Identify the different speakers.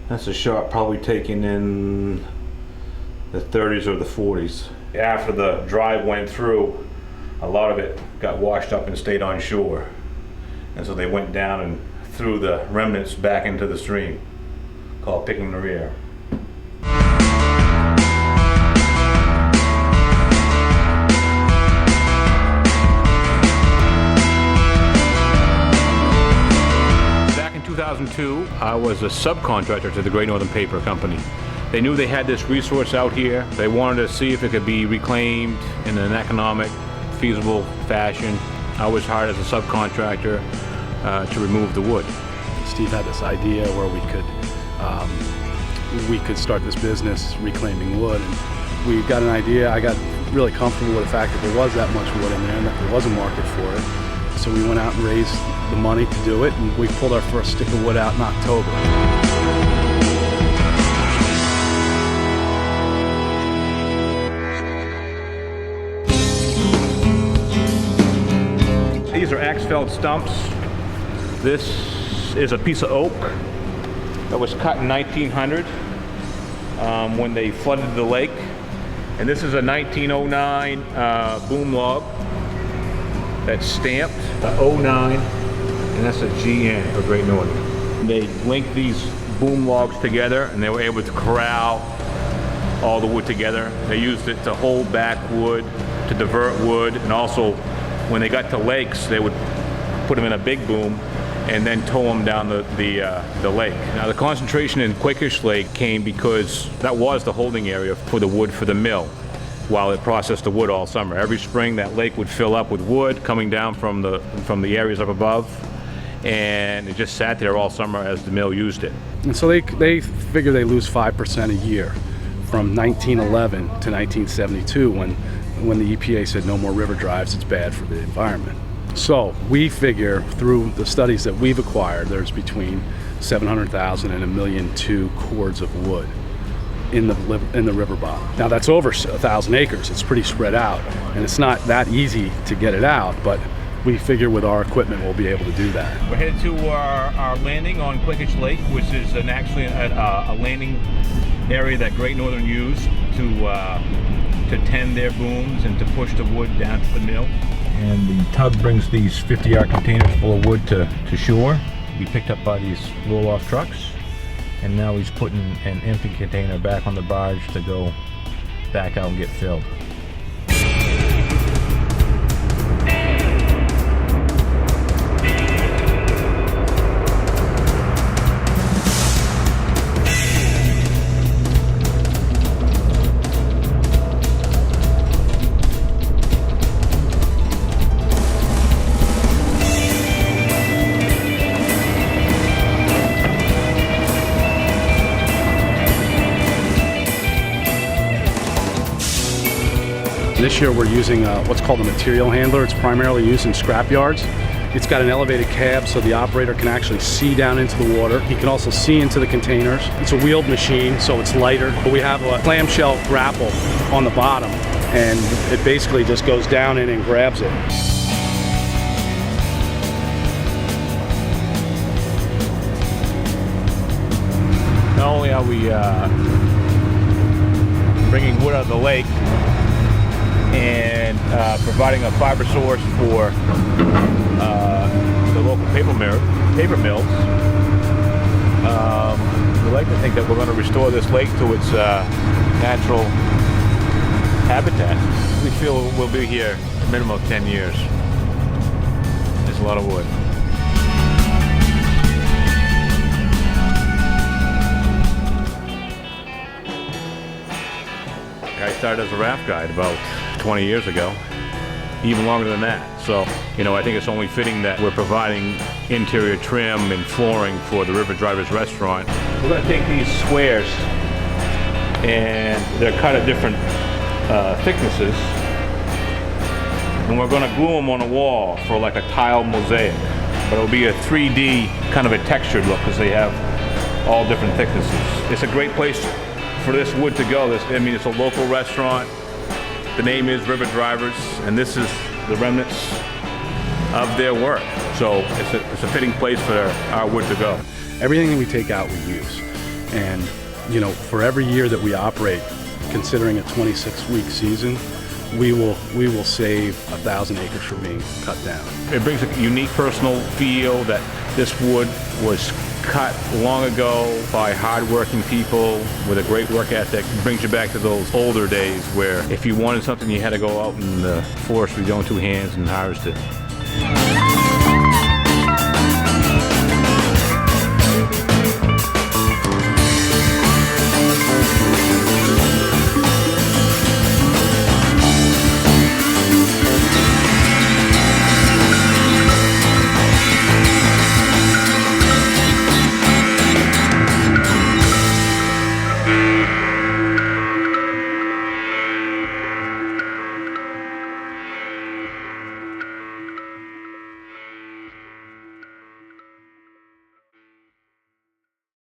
Speaker 1: That's a shot probably taken in the 30s or the 40s. After the drive went through, a lot of it got washed up and stayed on shore. And so they went down and threw the remnants back into the stream, called picking the rear. Back in 2002, I was a subcontractor to the Great Northern Paper Company. They knew they had this resource out here. They wanted to see if it could be reclaimed in an economic, feasible fashion. I was hired as a subcontractor to remove the wood.
Speaker 2: Steve had this idea where we could start this business reclaiming wood, and we got an idea. I got really comfortable with the fact that there was that much wood in there and that there was a market for it. So we went out and raised the money to do it, and we pulled our first stick of wood out in October.
Speaker 1: These are axe-felled stumps. This is a piece of oak that was cut in 1900 when they flooded the lake. And this is a 1909 boom log that's stamped, the 09, and that's a GN for Great Northern. They linked these boom logs together and they were able to corral all the wood together. They used it to hold back wood, to divert wood, and also when they got to lakes, they would put them in a big boom and then tow them down the lake. Now the concentration in Quakish Lake came because that was the holding area for the wood for the mill while it processed the wood all summer. Every spring that lake would fill up with wood coming down from the areas up above, and it just sat there all summer as the mill used it.
Speaker 2: And so they figure they lose 5% a year from 1911 to 1972 when the EPA said no more river drives, it's bad for the environment. So we figure through the studies that we've acquired, there's between 700,000 and 1.2 million cords of wood in the river bottom. Now that's over 1,000 acres, it's pretty spread out, and it's not that easy to get it out, but we figure with our equipment we'll be able to do that.
Speaker 1: We're headed to our landing on Quakish Lake, which is actually a landing area that Great Northern used to tend their booms and to push the wood down to the mill. And the tug brings these 50-yard containers full of wood to shore. Be picked up by these roll-off trucks, and now he's putting an empty container back on the barge to go back out and get filled.
Speaker 2: This year we're using what's called a material handler. It's primarily used in scrap yards. It's got an elevated cab so the operator can actually see down into the water. He can also see into the containers. It's a wheeled machine, so it's lighter. We have a clamshell grapple on the bottom, and it basically just goes down in and grabs it.
Speaker 1: Not only are we bringing wood out of the lake and providing a fiber source for the local paper mills, we like to think that we're going to restore this lake to its natural habitat. We feel we'll be here a minimum of 10 years. There's a lot of wood. I started as a raft guide about 20 years ago, even longer than that. So, I think it's only fitting that we're providing interior trim and flooring for the River Drivers Restaurant. We're going to take these squares, and they're cut at different thicknesses, and we're going to glue them on a wall for like a tile mosaic. But it'll be a 3D kind of a textured look because they have all different thicknesses. It's a great place for this wood to go. It's a local restaurant. The name is River Drivers, and this is the remnants of their work. So it's a fitting place for our wood to go.
Speaker 2: Everything that we take out we use. And, you know, for every year that we operate, considering a 26-week season, we will save 1,000 acres from being cut down.
Speaker 1: It brings a unique personal feel that this wood was cut long ago by hardworking people with a great work ethic. It brings you back to those older days where if you wanted something, you had to go out in the forest with your own two hands and harvest it.